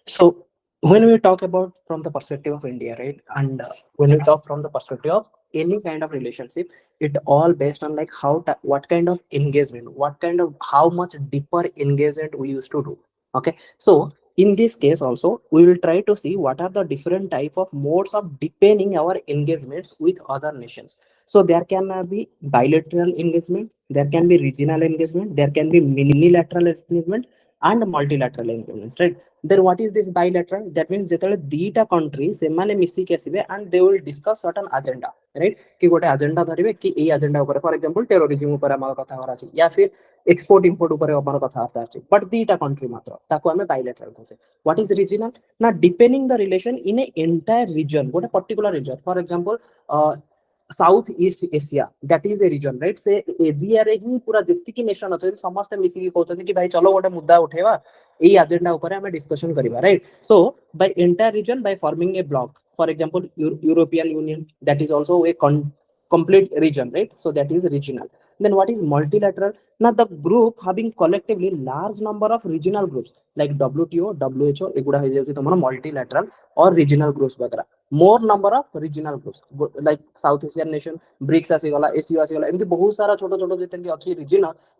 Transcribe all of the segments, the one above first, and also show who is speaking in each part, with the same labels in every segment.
Speaker 1: So when we talk about from the perspective of India, right, and when we talk from the perspective of any kind of relationship, it all based on like what kind of engagement, what kind of how much deeper engagement we used to do. Okay, so in this case also we will try to see what are the different type of modes of deepening our engagements with other nations. So there can be bilateral engagement, there can be regional engagement, there can be minilateral engagement and multilateral engagement, right? Then what is this bilateral? That means ଯେତେବେଳେ ଦିଟା country ସେମାନେ ମିଶିକି ଆସିବେ and they will discuss certain agenda, right? କି ଗୋଟେ agenda ଧରିବେ କି ଏଇ agenda ଉପରେ for example terrorism ଉପରେ ଆମର କଥା ହବାର ଅଛି या फिर export import ଉପରେ ଆମର କଥାବାର୍ତ୍ତା ଅଛି, but ଦିଟା country ମାତ୍ର ତାକୁ ଆମେ bilateral କହୁଛେ। What is regional? ନା deepening the relation in a entire region, ଗୋଟେ particular region, for example South East Asia that is a region, right? से एरिया रे ही पूरा जत्ती नेशन अछि समस्त मिसिकी कहउछन कि भाई चलो गोटे मुद्दा उठेबा एई एजेंडा ऊपर हमें डिस्कशन करिबा, right? So by entire region by forming a block, for example European Union that is also a complete region, right? So that is regional. Then what is multilateral? Now the group having collectively large number of regional groups like WTO, WHO, एगुडा हो जाउछि तमरा multilateral or regional groups वगैरह। more number of regional groups like South Asian nation, BRICS आसीगला, ASEAN आसीगला, एमति बहुत सारा छोटो छोटो जेतन कि अछि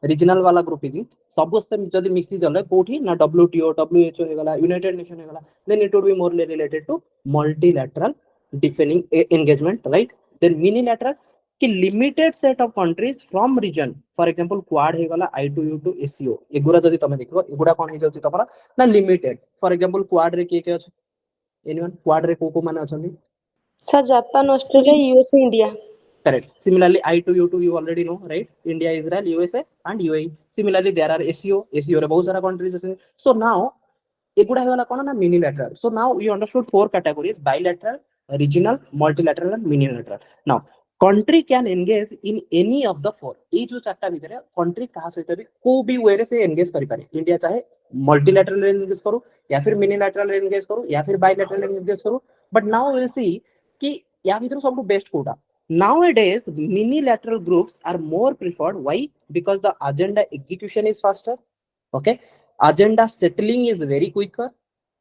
Speaker 1: regional वाला ग्रुप इज सबस्ते जदि मिसी जले कोठी ना WTO, WHO हेगला, यूनाइटेड नेशन हेगला, then it would be more related to multilateral deepening engagement, right? Then minilateral कि limited set of countries from region, for example quad हे गला I2U to ACO, एगुडा जदि तमे देखिबो एगुडा कोन हे जाउछि तमरा ना लिमिटेड। फॉर एग्जांपल क्वाड रे के अछि, एनीवन क्वाड रे को माने अछंती?
Speaker 2: Sir Japan, Australia, USA, India.
Speaker 1: Correct. Similarly I2U2 you already know, right? India, Israel, USA and UAE. Similarly there are ACO रे बहुत सारा कंट्रीज अछि। So now एगुडा हे गला कोन ना minilateral. So now we understood four categories: bilateral, regional, multilateral and minilateral. Now country can engage in any of the four। এই जो चारटा भितरे कंट्री कहा सहित भी को भी वे रे से एंगेज करि पारे। इंडिया चाहे मल्टीलैटरल एंगेज करू या फिर मिनिलैटरल एंगेज करू या फिर बायलैटरल एंगेज करू, but now we will see कि या भितर सब बेस्ट कोटा। Nowadays minilateral groups are more preferred. Why? Because the agenda execution is faster, okay? Agenda settling is very quicker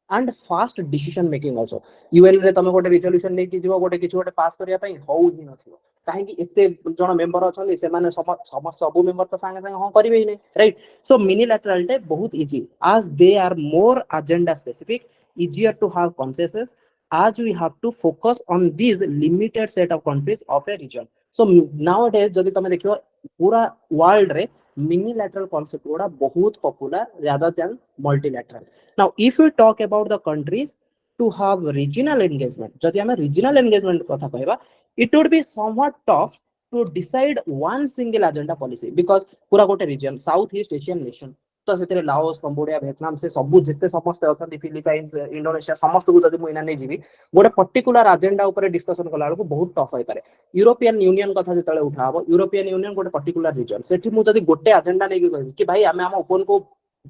Speaker 1: and fast decision making also। UN रे तमे गोटे रिजोल्यूशन नै कि जीवो गोटे किछ गोटे पास करिया पई हो ही नथियो, काहे कि एते जण मेंबर अछन से माने सब मेंबर त संगे संगे हां करिवे ही नै, राइट? सो मिनिलैटरल टे बहुत easy as they are more agenda specific, easier to have consensus as we have to focus on these limited set of countries of a region। so nowadays जदि तमे देखियो पूरा वर्ल्ड रे minilateral concept गुडा बहुत popular rather than multilateral। now if we talk about the countries to have regional engagement, जदि हमें regional engagement कथा कहबा, it would be somewhat tough to decide one single agenda policy because पूरा गोटे region South East Asian nation तो सेतरे Laos, Cambodia, Vietnam से सब जेते समस्त अछंती, फिलिपाइंस, इंडोनेशिया समस्त को जदि मुइना नै जीवी गोटे पर्टिकुलर एजेंडा ऊपर डिस्कशन कला बेलको बहुत टफ होई पारे। यूरोपियन यूनियन कथा जेतले उठाबो, यूरोपियन यूनियन गोटे पर्टिकुलर रीजन सेठी मु जदि गोटे एजेंडा नै कहबी कि भाई आमे हम ओपन को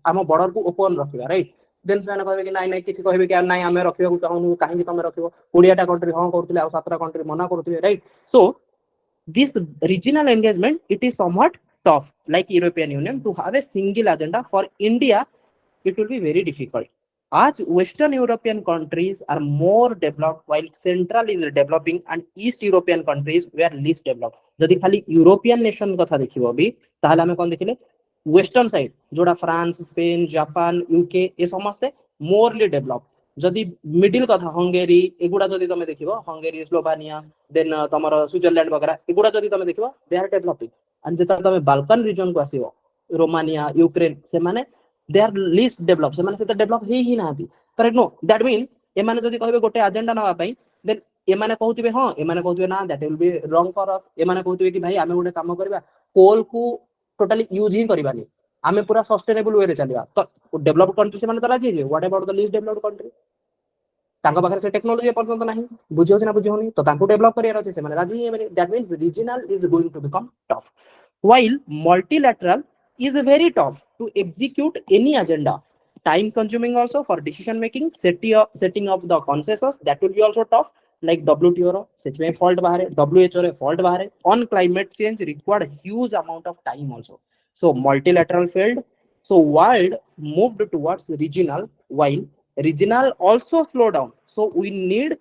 Speaker 1: आम बॉर्डर को ओपन रखिबा, राइट? देन से कहबे कि नाइ नाइ किछि कहबे कि नाइ आमे रखिबा को चाहनु, काहे कि तमे रखिबो 20 टा कंट्री हां करथले आ 17 कंट्री मना करथले, right? So this regional engagement it is somewhat tough like European Union to have a single agenda। for India it will be very difficult as Western European countries are more developed while Central is developing and East European countries were least developed। जदि खाली European nation कथा देखिबो भी ताहले हमें कोन देखिले western side जोड़ा France, Spain, Japan, UK ए समस्त Morli develop. जदि मिडिल कथा हंगेरी एगुडा जदि तमे देखिबो हंगेरी, स्लोवेनिया, देन तमरो स्विट्जरलैंड वगैरह एगुडा जदि तमे देखिबो दे आर डेवलपिंग। एंड जेता तमे बाल्कन रीजन को आसीबो रोमानिया, यूक्रेन से माने दे आर लीस्ट डेवलप, से माने से डेवलप ही नाथि, करेक्ट? नो दैट मीन्स ए माने जदि कहबे गोटे एजेंडा नवा पई देन ए माने कहउतिबे हां, ए माने कहउतिबे ना that will be wrong for us. ए माने कहउतिबे कि भाई आमे गोटे काम करबा कोल को टोटली यूज ही करबानी, आमे पूरा सस्टेनेबल वे रे चलिबा। तो डेवलप्ड कंट्री से माने त राजी जे what about the least developed country? तांका पाखरे से टेक्नोलॉजी पर्यंत नाही, बुझियो ना बुझियोनी तो तांको डेवलप करियार अछि, से माने राजी हे माने that means regional is going to become tough while multilateral is very tough to execute any agenda, time consuming also for decision making, setting of the consensus that will be also tough like WTO रो सेच में fault बाहरे, WHO रे fault बाहरे, on climate change required huge amount of time also। so multilateral failed So world moved towards regional while regional also slow down. So we need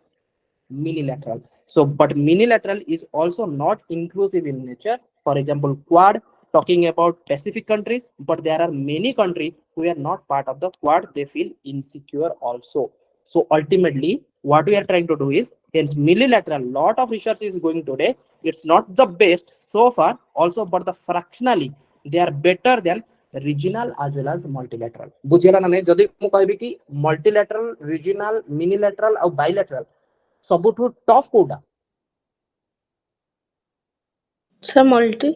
Speaker 1: minilateral. So, but minilateral is also not inclusive in nature. For example, Quad talking about Pacific countries, but there are many countries who are not part of the Quad. They feel insecure also. So ultimately, what we are trying to do is, hence minilateral. Lot of research is going today. It's not the best so far, also, but the fractionally they are better than regional as well as multilateral. बुझिला ना नहीं जदि मु कहबी कि multilateral, regional, minilateral और bilateral सबुठु tough कोटा
Speaker 2: sir multi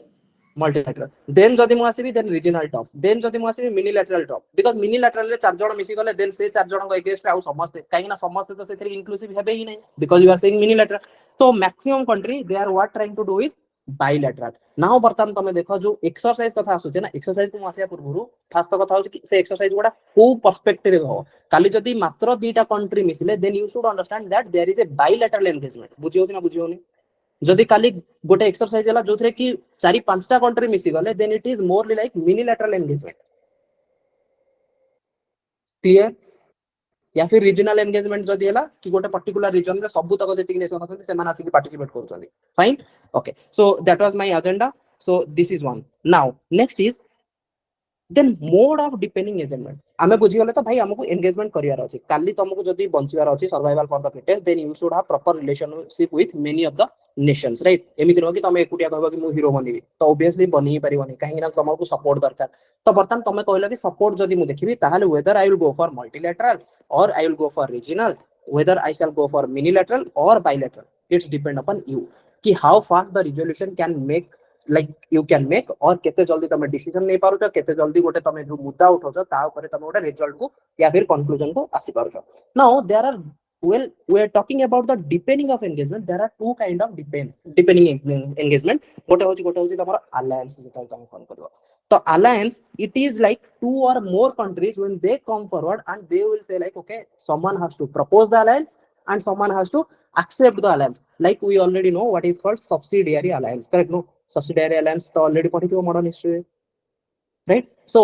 Speaker 1: multilateral then जदि मु आसीबी then regional top then जदि मु आसीबी minilateral top because minilateral रे चार जण मिसी गले then से चार जण को अगेंस्ट आउ समस्त काहे ना समस्त तो सेथरे इंक्लूसिव हेबे ही नहीं because you are saying minilateral so maximum country they are what trying to do is bilateral now बर्तमान तमे देखो जो एक्सरसाइज कथा आसु छै ना एक्सरसाइज को आसिया पूर्वरु फास्ट कथा हो कि से एक्सरसाइज गुडा को पर्सपेक्टिव हो काली जदि मात्र दुईटा country मिसिले then you should understand that there is a bilateral engagement बुझियो कि ना बुझियो नि जदि काली गोटे एक्सरसाइज हला जोथरे कि चारि पांचटा कंट्री मिसी गले then it is morally like minilateral engagement clear या फिर रीजनल एंगेजमेंट जदि हला कि गोटे पर्टिकुलर रीजन रे सब तक जति नेशन अछन से माने आसी पार्टिसिपेट करछन fine okay so that was my agenda so this is one now next is then mode of depending engagement आमे बुझी गले तो भाई हमको एंगेजमेंट करियार अछि काली तुमको जदी बंचिवार अछि survival for the fittest then you should have proper relationship with many of the nations right एमिति न कि तुम एकुटिया कहबो कि मु हीरो बनिबी तो ऑब्वियसली बनि परिबनी काहे ना तुमको सपोर्ट दरकार तो बर्तन तुम कहला कि सपोर्ट जदी मु देखिबी ताहाले whether I will go for multilateral or I will go for regional whether I shall go for minilateral or bilateral it's depend upon you कि how fast the resolution can make like you can make or केते जल्दी तमे decision नै पारुछ केते जल्दी गोटे तमे जो मुद्दा उठौछ ता ऊपर तमे गोटे रिजल्ट को या फिर कंक्लूजन को आसी पारुछ now there are well we are talking about the depending of engagement there are two kind of depending engagement gote hochi tamara alliance jeta tame phone karibo तो alliance it is like two or more countries when they come forward and they will say like okay someone has to propose the alliance and someone has to accept the alliance like we already know what is called subsidiary alliance correct no subsidiary alliance तो already पढ़िथिबो modern history right so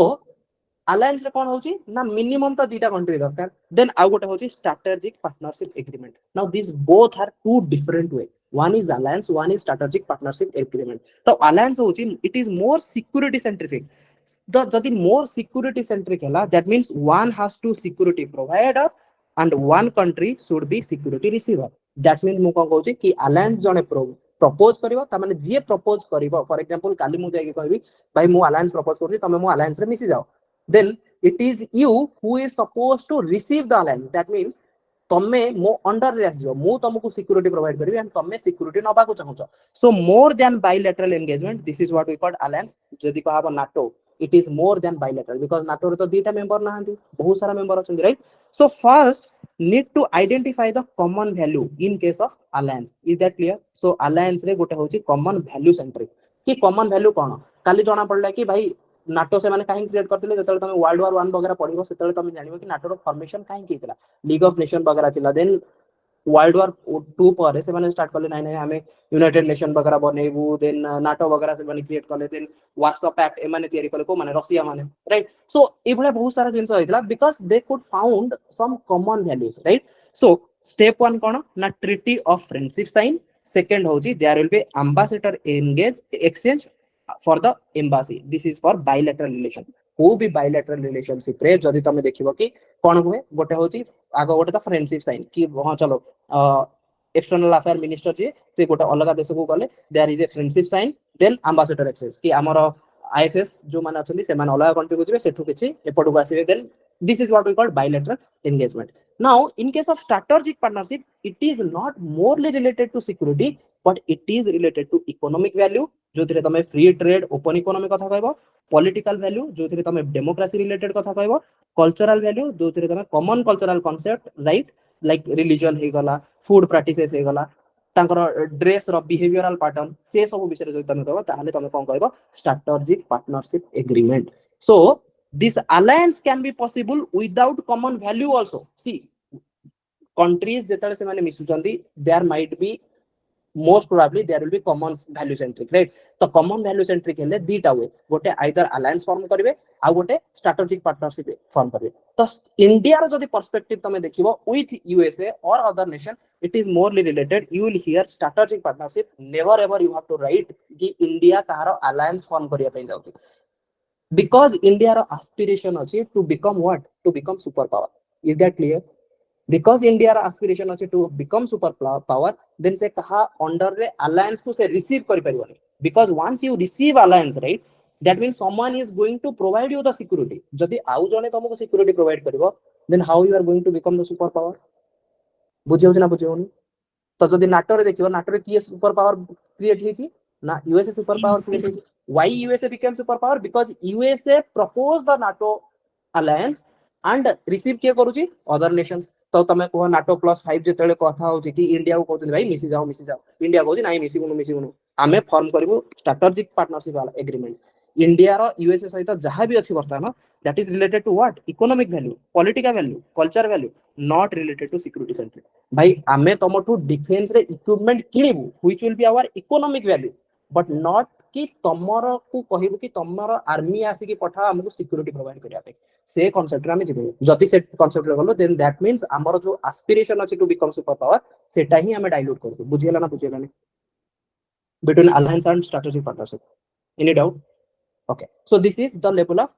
Speaker 1: alliance रे कोन होची ना minimum तो दीटा country दरकार then आउ गोटे होची strategic partnership agreement now this both are two different way one is alliance one is strategic partnership agreement तो alliance होची it is more security centric the जदि more security centric हला that means one has to security provider and one country should be security receiver that means मु कोन कहूची कि alliance जने propose करिवो त माने जे propose करिवो for example काली मु जाई कहबी भाई मु alliance प्रपोज करछी तमे मु alliance रे मिसी जाओ then it is you who is supposed to receive the alliance that means तमे मो अंडर रे आसीबो मु तुमको सिक्योरिटी प्रोवाइड करबी एंड तमे सिक्योरिटी नबा को चाहछो so more than bilateral engagement this is what we called alliance जदी कहबो NATO it is more than bilateral because NATO रे तो दीटा मेंबर नाहंती बहुत सारा मेंबर अछन right so first need to identify the common value in case of alliance is that clear so alliance रे गोटे होची common value centric कि common value कोन काली जणा पड़ला कि भाई नाटो से माने काहे क्रिएट करथिले जतले तमे वर्ल्ड वार 1 वगैरह पढिबो सेतले तमे जानिबो कि नाटो रो फॉर्मेशन काहे कितला लीग ऑफ नेशन वगैरह थिला देन वर्ल्ड वार 2 पर से माने स्टार्ट करले नाही नाही हमें यूनाइटेड नेशन वगैरह बनेबू देन नाटो वगैरह से माने क्रिएट करले देन वार्सो पैक्ट ए माने तयारी करले को माने रशिया माने राइट सो एभले बहुत सारा जिंस होइतला because they could found some common values right so step 1 कोन ना treaty of friendship sign second होची there will be ambassador engage exchange for the embassy this is for bilateral relation को भी bilateral relationship रे जदी तमे देखिबो कि कोन हुए गोटे होची आगो गोटे त फ्रेंडशिप साइन कि हां चलो एक्सटर्नल अफेयर मिनिस्टर जे से गोटे अलग देश को गले there is a friendship sign then ambassador exchange कि हमर आईएफएस जो माने अछंती से माने अलग कंट्री को जिवे सेठु किछि एपटु को आसीबे then this is what we call bilateral engagement now in case of strategic partnership it is not morely related to security but it is related to economic value जो थिरे तमे फ्री ट्रेड ओपन इकोनॉमी कथा कहबो political value जो थिरे तमे democracy related कथा कहबो कल्चरल वैल्यू जो थिरे तमे common cultural concept right like religion हे गला फूड प्रैक्टिसेस हे गला तांकर ड्रेस रो बिहेवियरल पैटर्न से सब विषय जो तमे कहबो ताहले तमे कोन कहबो strategic partnership agreement so this alliance can be possible without common value also see countries जेतले से माने मिसुचंदी there might be most probably there will be common value centric, right? तो common value centric हेले दीटा हुए, गोटे either alliance form करिवे आ गोटे strategic partnership form करिवे. तो इंडिया रो जदि पर्सपेक्टिव तमे देखिबो with USA or other nation, it is morely related. You will hear strategic partnership, never ever you have to write कि इंडिया कहारो alliance form करिया पई जाउची, because India रो aspiration अछि to become what, to become superpower. Is that clear? Because India aspiration अछि to become super power, then से कहा under रे alliance को से receive करि परिबनी, because once you receive alliance, right, that means someone is going to provide you the security. जदि आउ जने तुमको security provide करिवो, then how you are going to become the super power? बुझि होछि ना बुझि होनी? तो जदि नाटो रे देखियो, नाटो रे किए सुपर पावर क्रिएट हेछि ना, यूएसए सुपर पावर क्रिएट हेछि. Why USA became super power? Because USA proposed the NATO alliance and receive किए करूची other nations. तो तमे कहो नाटो +5 जेतेले कथा होछि कि इंडिया को कहते भाई मिसी जाओ, इंडिया कहछि नाही मिसी गुनु आमे फॉर्म करिवो स्ट्रेटेजिक पार्टनरशिप वाला एग्रीमेंट. इंडिया रो यूएसए सहित जहां भी अछि वर्तमान, that is related to what, economic value, political value, culture value, not related to security centric. भाई आमे तमठु डिफेंस रे इक्विपमेंट किनिबु which will be our economic value, but not कि तमर को कहिबु कि तमर आर्मी आसी कि पठा हमको सिक्योरिटी प्रोवाइड करिया पे. से कांसेप्ट रे हम जिबु, जति से कांसेप्ट रे गलो, देन दैट मींस हमर जो एस्पिरेशन अछि टू बिकम सुपर पावर, सेटा ही हमें डाइल्यूट करछु. बुझियला ना बुझियला नहीं? Between alliance and strategic partnership, any doubt? Okay, so this is the level of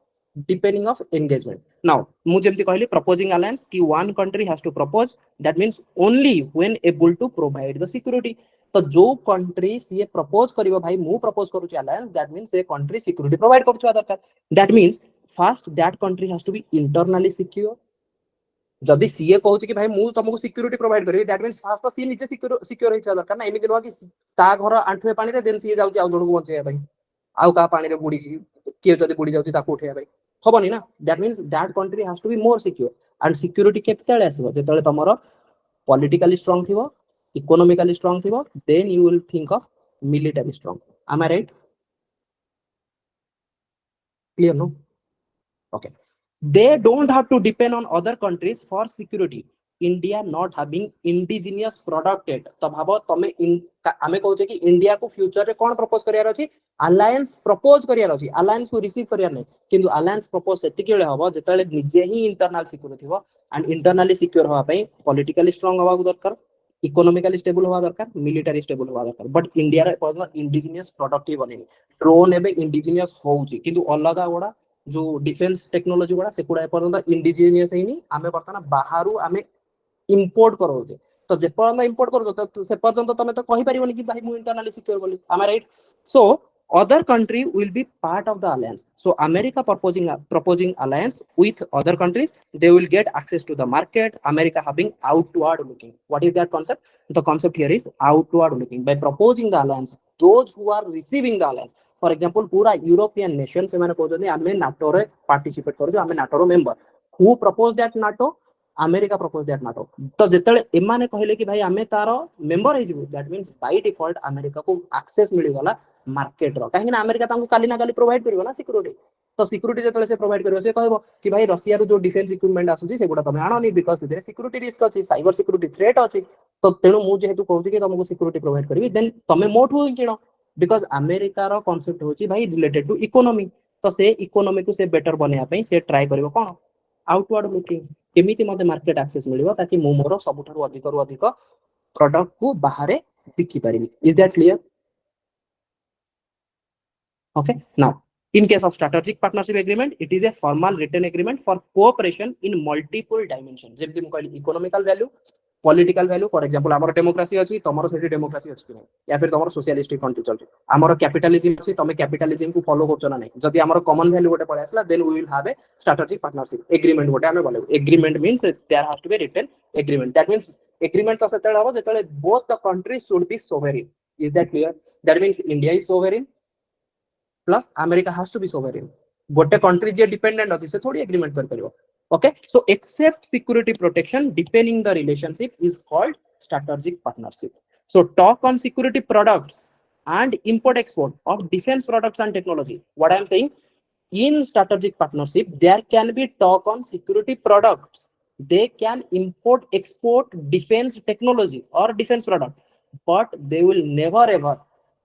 Speaker 1: deepening of engagement. Now mu jemti कहली proposing alliance कि one country has to propose, that means only when able to provide the security. तो जो country CA propose करिवो भाई मु propose करूची alliance, that means से country security provide करूची दरकार. That means first that country has to be internally secure. जदि सीए कहूची कि भाई मु तुमको सिक्योरिटी प्रोवाइड करिवि, that means first तो सी निजे सिक्योर होइछा दरकार ना. एमिति न कि ता घर आंठुए पानी रे देन सीए जाउची आ जणको बंचेया भाई, आउ का पानी रे बुड़ी किए जदि बुड़ी जाउची ताको उठेया भाई हबनी ना. That means that country has to be more secure. And security केतेले आसीबो जेतेले तमरो पॉलिटिकली स्ट्रांग थिबो, इकोनॉमिकली स्ट्रांग थिबो, then you will think of military strong. Am I right? Clear no? Okay, they don't have to depend on other countries for security. India not having indigenous product yet. तो भाबो तमे आमे कहूचे कि India को future रे कोन propose करियार अछि, alliance propose करियार अछि, alliance को receive करियार नै. किंतु अलायंस प्रपोज सेति केले हबो जेतले निजे ही इंटरनल सिक्योर थिबो. एंड इंटरनली सिक्योर होवा पई पॉलिटिकली स्ट्रांग होवा दरकार, इकोनॉमिकली स्टेबल होवा दरकार, मिलिटरी स्टेबल होवा दरकार. बट इंडिया रे पर्सनल इंडिजिनियस प्रोडक्ट ही बनेनी. ड्रोन एबे इंडिजिनियस होउची, किंतु अलगा गोडा जो डिफेंस टेक्नोलॉजी गुड़ा सेकुड़ा एपर्यंत इंडिजिनियस हेनी. आमे बर्तमान बाहरु आमे इंपोर्ट करोजे. तो जे पर्यंत इंपोर्ट करो तो से पर्यंत तमे तो कहि परिबोनी कि भाई मु इंटरनली सिक्योर बोली. Am I right? So other country will be part of the alliance. So America proposing alliance with other countries, they will get access to the market. America having outward looking. What is that concept? The concept here is outward looking. By proposing the alliance, those who are receiving the alliance, for example पूरा European nation से माने कहते आमे NATO रे participate करू, आमे NATO रो member. Who propose that NATO? America propose that NATO. तो जेतले एमाने कहले कि भाई आमे तारो मेंबर हे जिवु, that means by default America को एक्सेस मिली गला मार्केट रो. काहे ना अमेरिका तांको काली ना काली प्रोवाइड करिवो ना सिक्योरिटी. तो सिक्योरिटी जेतले से प्रोवाइड करिवो, से कहबो कि भाई रशिया रो जो डिफेंस इक्विपमेंट आसुची सेगुडा तमे आनोनी, बिकॉज़ सेते सिक्योरिटी रिस्क अछि, साइबर सिक्योरिटी थ्रेट अछि. तो तेनु मु जेहेतु कहउची कि तुमको सिक्योरिटी प्रोवाइड करिवि, देन तमे मोठु किनो, बिकॉज़ अमेरिका रो कांसेप्ट होची भाई रिलेटेड टू इकोनॉमी. तो से इकोनॉमी को से बेटर बनेया पई से ट्राई करिवो कोन, आउटवर्ड लुकिंग. केमिति मते मार्केट एक्सेस मिलिवो ताकि मु मोर सबुठारु अधिक प्रोडक्ट को बाहरे बिकि परिबी. Is that clear? Okay, now in case of strategic partnership agreement, it is a formal written agreement for cooperation in multiple dimensions. जेमति मु कहली economical value, political value. For example हमर डेमोक्रेसी अछि, तमरो सेठी डेमोक्रेसी अछि कि नै, या फिर तमरो सोशलिस्टिक कंट्री चलछि. हमर कैपिटलिज्म अछि, तमे कैपिटलिज्म को फॉलो करछो ना नै. जदि हमर कॉमन वैल्यू गोटे पळे आसला, then we will have a strategic partnership agreement. गोटे हमें बोले agreement means there has to be written agreement. That means agreement तो सेतेले हबो जेतेले both the countries should be sovereign. Is that clear? That means India is sovereign plus America has to be sovereign. गोटे country जे dependent अछि से थोड़ी agreement कर परिबो. Okay, so except security protection, deepening the relationship is called strategic partnership. So talk on security products and import export of defense products and technology. What I am saying, in strategic partnership there can be talk on security products, they can import export defense technology or defense product. but they will never ever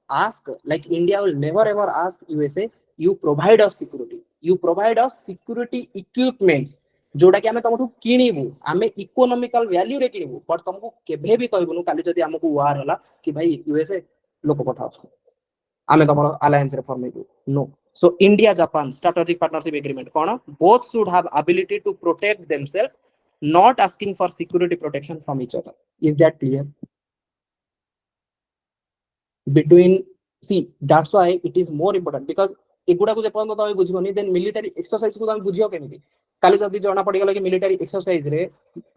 Speaker 1: ask, like India will never ever ask USA, you provide us security, you provide us security equipments जोटा कि आमे तुमठू किनिबु, आमे economical value रे किनिबु, but तुमको केभे भी कहबुनु काली जदी हमकु वार होला कि भाई यूएसए लोक पठाओ, आमे तमरो अलायंस रे फॉर्मेबु नो. So India Japan strategic partnership agreement कोन both should have ability to protect themselves, not asking for security protection from each other. Is that clear? Between, see, that's why it is more important, because एगुडा को जे पन तमे बुझिबोनी then military exercise को तमे बुझियो केमिति काली जदी जणा पड़ी गेला कि मिलिटरी एक्सरसाइज रे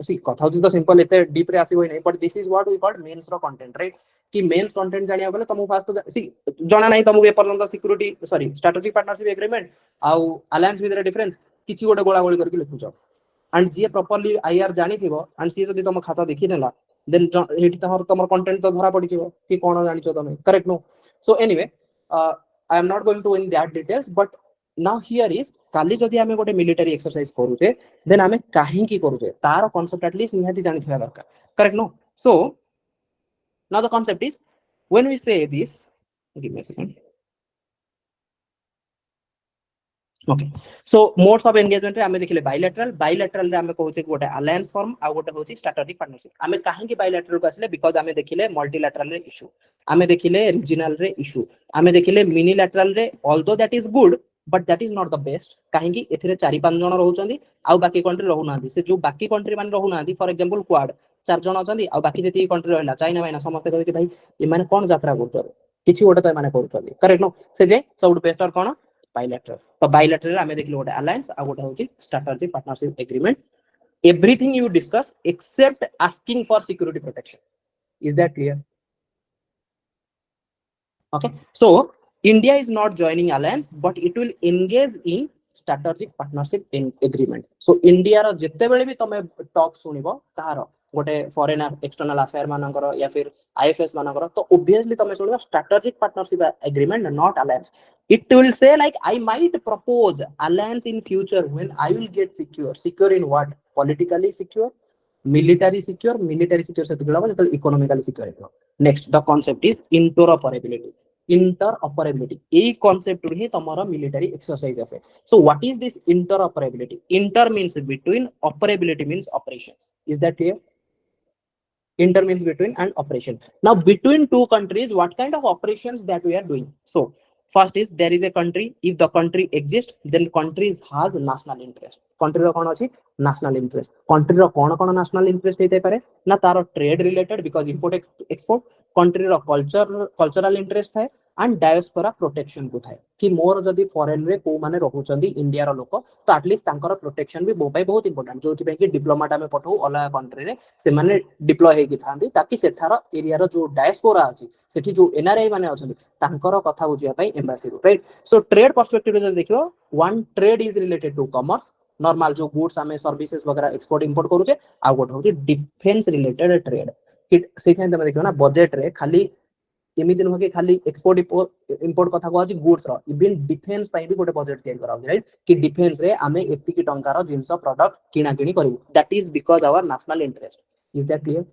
Speaker 1: सी कथा होती तो सिंपल एते डीप रे आसी होई नै, but this is what we called mains रो कंटेंट, राइट? कि मेंस कंटेंट जानिया बोले तुम फास्ट तो सी जणा नै तुमको ए पर्यंत security sorry strategic partnership agreement आउ अलायंस विद डिफरेंस किछि गोटे गोला गोली करके लिखुछ, एंड जे प्रॉपर्ली आईआर जानि थिबो एंड सी जदी तुम खाता देखि देला देन हेटी तमर कंटेंट तो धरा पड़ी जिवो कि कोन जानिछो तमे, correct? No. So anyway I am not going to in that details, but now here is काली जदी आमे गोटे मिलिटरी एक्सरसाइज करूचे देन आमे काहे की करूचे तार कांसेप्ट एटलीस्ट निहाती जानि थिबा दरकार, correct? No. So now the concept is when we say this, give me a second. Okay, so modes of engagement रे आमे देखिले bilateral रे आमे कहूचे गोटे alliance form आ गोटे होची strategic partnership. आमे काहे की bilateral को आसिले बिकॉज़ आमे देखिले multilateral रे इशू, आमे देखिले regional रे इशू, आमे देखिले minilateral रे although that is good but that is not the best. काहे की एथिरे 4-5 जण रहउचंदी आ बाकी कंट्री रहउ नांदी, से जो बाकी कंट्री मान रहउ नांदी फॉर एग्जांपल क्वाड 4 जण अछंदी आ बाकी जति कंट्री रहला चाइना माइना समस्त कहै कि भाई ए माने कोन यात्रा करछो किछि गोटे तो माने करछंदी, करेक्ट? नो. से जे सबटु बेस्ट कोन bilateral. तो bilateral आमे देखिलो गोटे alliance आ गोटे होची strategic partnership agreement. Everything you discuss except asking for security protection. Is that clear? Okay, so India is not joining alliance but it will engage in strategic partnership in agreement. So India रो जत्ते बेले भी तमे talk सुनिबो कहारो गोटे foreign external affair मानकर या फिर IFS मानकर, तो ऑब्वियसली तमे सुनिबो strategic partnership agreement not alliance. It will say like I might propose alliance in future when I will get secure in what? Politically secure, military secure से तिगला मतलब economically secure. Next the concept is interoperability. Interoperability এই concept হি তোমার military exercise আছে. So what is this interoperability? Inter means between, operability means operations. Is that clear? Inter means between and operation. Now between two countries what kind of operations that we are doing? So first is there is a country, if the country exists then countries has national interest. Country ro kon achi national interest. Country ro kon national interest heite pare na taro trade related because import export, country ro cultural interest है and diaspora protection को थाए कि मोर जदी foreign रे को माने रहउचंदी India रो लोक तो एटलीस्ट तांकर प्रोटेक्शन भी मोबाई बहुत इंपोर्टेंट, जोथि पे कि डिप्लोमेट आमे पठौ अला कंट्री रे से माने डिप्लॉय हेकि थांदी ताकि सेठार एरिया रो जो डायस्पोरा अछि सेठी जो एनआरआई माने अछंदी तांकर कथा बुझिया पई एम्बासी रो, राइट? सो ट्रेड पर्सपेक्टिव रे देखियो one trade is related to commerce, normal जो गुड्स आमे सर्विसेज वगैरह एक्सपोर्ट इंपोर्ट करूचे, आ गोट होची डिफेंस रिलेटेड ट्रेड कि सेथि तमे देखियो ना बजट रे खाली एमिति नुह कि खाली एक्सपोर्ट इंपोर्ट कथा को अछि गुड्स रो, इवन डिफेंस पई भी गोटे बजट तयार करा, राइट? कि डिफेंस रे आमे एति कि टंका रो जिंस प्रोडक्ट किना किनी करिवु, that is because our national interest. Is that clear?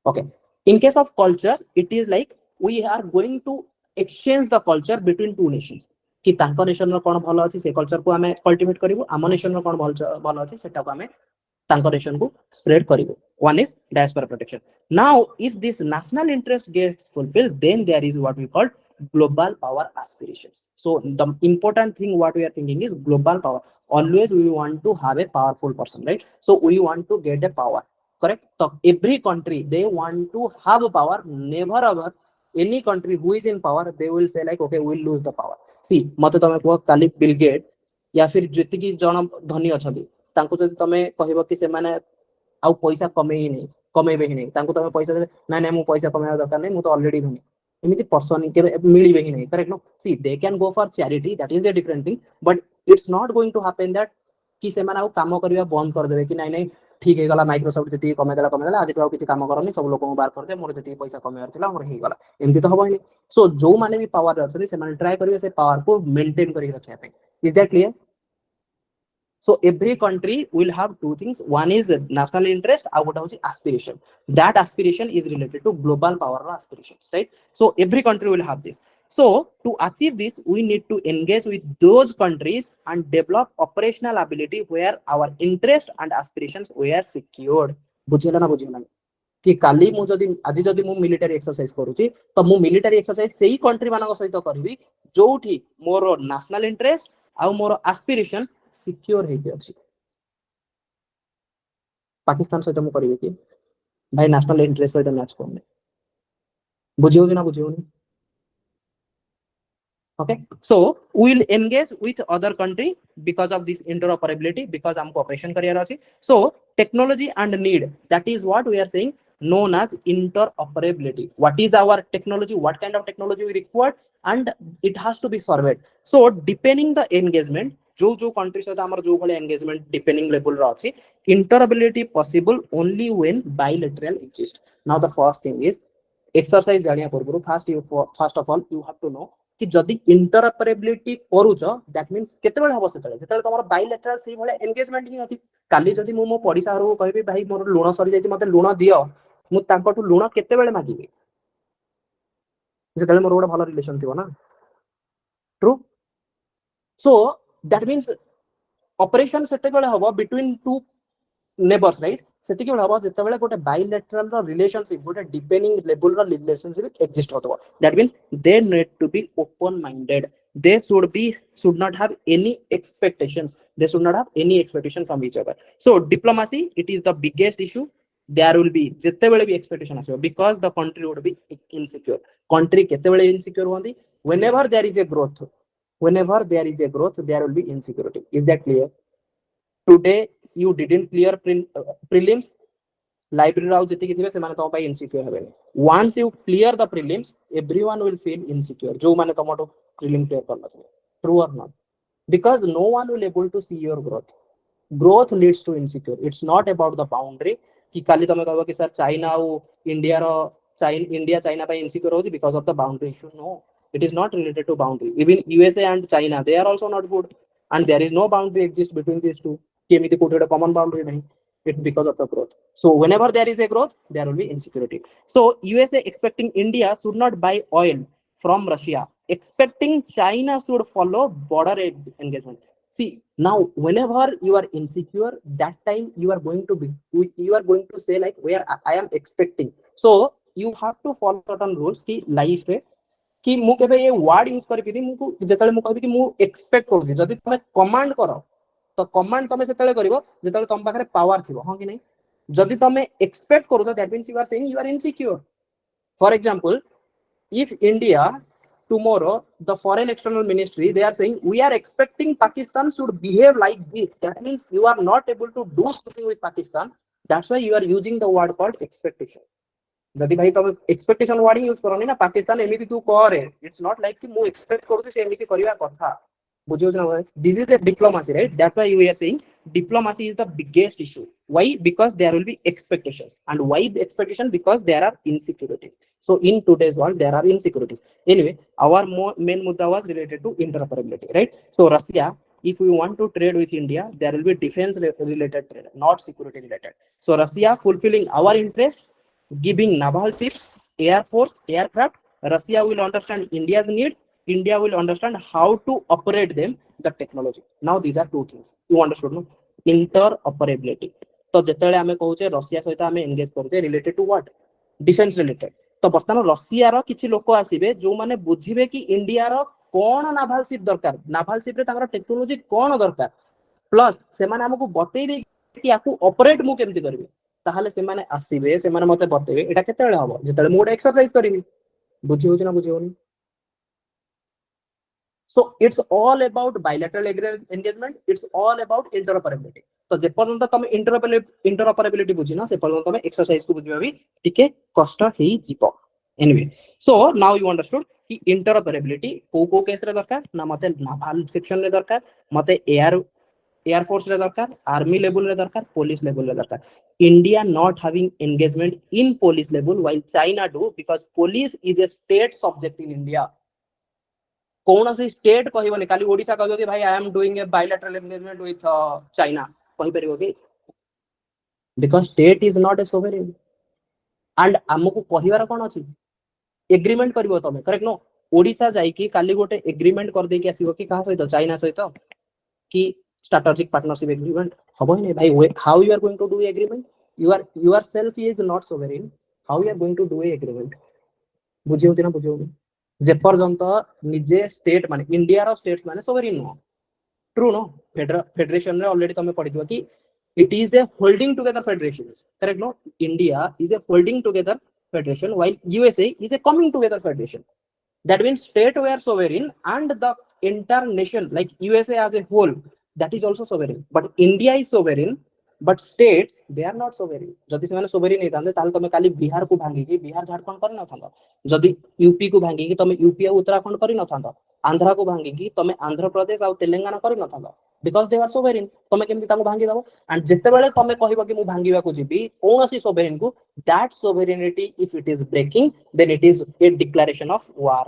Speaker 1: Okay, in case of culture it is like we are going to exchange the culture between two nations कि तांको नेशन रो कोन भलो अछि से कल्चर को हमें कल्टीवेट करिवु, आम नेशन रो कोन भलो अछि सेटा को हमें तांको नेशन को spread करिवु. One is diaspora protection. Now if this national interest gets fulfilled then there is what we call global power aspirations. So the important thing what we are thinking is global power. Always we want to have a powerful person, right? So we want to get a power, correct? So every country they want to have a power. Never ever any country who is in power they will say like okay we will lose the power. See मते तमे को काली bill gate या फिर जति की जण धनी अछंती तांको जति तमे कहबो कि से माने आउ पैसा कमेबे ही नहीं तांको तमे पैसा ना ना मु पैसा कमेबा दरकार नहीं मु तो ऑलरेडी धनी एमिति पर्सन के मिलिबे ही नहीं, correct? No. See they can go for charity, that is the different thing, but it's not going to happen that कि से माने आउ काम करबा बंद कर देबे कि नहीं नहीं ठीक है गला माइक्रोसॉफ्ट जति कमेदेला आज तो किछि काम करनी सब लोक को बार कर दे मोर जति पैसा कमेबार थिला मोर हे गला एमिति तो हबो ही. सो जो माने भी पावर रहथि से माने ट्राई करिवे से पावर को मेंटेन करि रखिया पे. Is that clear? So every country will have two things. One is national interest, and what is aspiration. That aspiration is related to global power aspirations, right? So every country will have this. So to achieve this, we need to engage with those countries and develop operational ability where our interest and aspirations were secured. बुझेला ना बुझेला कि काली मु जदि आज जदि मु military exercise करूची तो मु मिलिटरी एक्सरसाइज सेही कंट्री मानक सहित करबी जोठी मोर नेशनल इंटरेस्ट आ मोर एस्पिरेशन सिक्योर हेके अछि। पाकिस्तान सहित मु करिवे कि भाई नेशनल इंटरेस्ट सहित मैच करने बुझियो कि ना बुझियो। Okay, so we'll engage with other country because of this interoperability, because हम cooperation career अछि. So technology and need, that is what we are saying known as interoperability. What is our technology, what kind of technology we require, and it has to be surveyed. So depending the engagement, जो जो country सहित हमर जो भले engagement depending level रा अछि, interoperability possible only when bilateral exist. Now the first thing is exercise जानिया पूर्व first of all you have to know कि जदि इंटरऑपरेबिलिटी करूछ दैट मींस केतेबेले हबो सेतले जेतले तमरो बायलैटरल सेही भले एंगेजमेंट ही अछि। काली जदि मो पडिसा रो कहबी भाई मोर लुण सरी जाय मते लुण दियो मु तांकटू लुण केतेबेले मागिबी जेतले मोर गोटे भलो रिलेशन थिबो ना। True. So that means operation सेतेबेले हबो बिटवीन टू नेबर्स, राइट? सेतिके बेले हबो जेतेबेले गोटे बायलैटरल रो रिलेशनशिप गोटे डिपेंडिंग लेवल रो रिलेशनशिप एक्जिस्ट होतबो। That means they need to be open minded. They should not have any expectations. They should not have any expectation from each other. So diplomacy, it is the biggest issue. There will be जेतेबेले भी expectation आसीबो because the country would be insecure. Country केतेबेले insecure होंदी whenever there is a growth. Whenever there is a growth, there will be insecurity. Is that clear? Today you didn't clear prelims, library राउ जति किथिबे से माने तो पाई insecure हेबे। Once you clear the prelims, everyone will feel insecure जो माने तमटो prelim clear करला छे। True or not? Because no one will able to see your growth. Growth leads to insecure. It's not about the boundary कि काली तमे कहबो कि sir China और India रो India China पाई insecure होची because of the boundary issue. No, it is not related to boundary. Even USA and China, they are also not good, and there is no boundary exist between these two. केमिति कोठे common boundary नहीं. It's because of the growth. So whenever there is a growth, there will be insecurity. So USA expecting India should not buy oil from Russia, expecting China should follow border engagement. See, now whenever you are insecure, that time you are going to say like where I am expecting. So you have to follow certain rules की life में कि मु केबे ये word use करि पिनी मु जेतले मु कहबी कि मु एक्सपेक्ट करूची जदि तमे कमांड करो तो कमांड तमे सेतले करिवो जेतले तम पाखरे पावर थिबो हां कि नहीं। जदि तमे एक्सपेक्ट करू तो that means you are saying you are insecure. For example, if India tomorrow the foreign external ministry they are saying we are expecting Pakistan should behave like this, that means you are not able to do something with Pakistan. That's why you are using the word called expectation. जदि भाई तब expectation word use करनी ना पाकिस्तान एमिति तू करे, it's not like कि मु एक्सपेक्ट करू से एमिति करिवा कथा। बुझियो ना? This is a diplomacy, right? That's why we are saying diplomacy is the biggest issue. Why? Because there will be expectations. And why expectation? Because there are insecurities. So in today's world there are insecurities. Anyway, our main mudda was related to interoperability, right? So Russia, if we want to trade with India, there will be defense related trade, not security related. So Russia fulfilling our interest, giving naval ships, air force, aircraft. Russia will understand India's need. India will understand how to operate them, the technology. Now these are two things. You understood, no? Interoperability. तो जेतेले आमे कहूचे Russia सहित आमे engage करते related to what? Defence related. तो बर्तमान Russia रो किछि लोक आसीबे जो माने बुझिबे कि इंडिया रो कोन नाभाल शिप दरकार, नाभाल शिप रे तांगर टेक्नोलॉजी कोन दरकार, प्लस से माने हमकु बतै दे कि याकू ऑपरेट मु केमति करबे। ताहले से माने आसीबे, से माने मते बतेबे एटा केतेले हबो जेतेले मु गोटे एक्सरसाइज करिवि। बुझि होछ ना बुझियोनी? So it's all about bilateral engagement. It's all about interoperability. तो जे पर्यंत तमे interoperability बुझी ना से पर्यंत तमे एक्सरसाइज को बुझिबा भी टिके कष्ट हेई जीवो। Anyway, so now you understood कि interoperability को केस रे दरकार ना मते नाभाल सेक्शन रे दरकार, मते एयर फोर्स रे दरकार, आर्मी लेवल रे दरकार, पुलिस लेवल रे दरकार। India not having engagement in police level while China do, because police is a state subject in India. कौन सी स्टेट कहबनी खाली ओडिशा कहबो कि भाई I am doing a bilateral engagement with China कहि परिबो कि because state is not a sovereign and हमको कहिवार कोन अछि agreement करिवो तमे करेक्ट नो ओडिशा जाई कि काली गोटे एग्रीमेंट कर दे कि आसीबो कि कहा सहित चाइना सहित कि स्ट्रेटेजिक पार्टनरशिप एग्रीमेंट हबो नै भाई how you are going to do agreement yourself is not sovereign how you are going to do agreement बुझियो कि ना बुझियो जे पर्यंत निजे स्टेट माने इंडिया रो स्टेट्स माने sovereign no true no federation रे ऑलरेडी तमे पढि दियो कि it is a holding together federation correct no India is a holding together federation while USA is a coming together federation that means state were sovereign and the entire nation like USA as a whole that is also sovereign but India is sovereign but states they are not sovereign जदि से माने sovereign नै थांदे ताल तमे काली बिहार को भांगी कि बिहार झारखंड करि न थांदो जदि यूपी को भांगी कि तमे यूपी आ उत्तराखंड करि न थांदो आंध्रा को भांगी कि तमे आंध्र प्रदेश आ तेलंगाना करि न थांदो बिकॉज़ दे आर सोवरेन तमे केमति ताको भांगी दबो एंड जते बेले तमे कहिबो कि मु भांगीबा को जिबी कोनोसी सोवरेन को that sovereignty if it is breaking then it is a declaration of war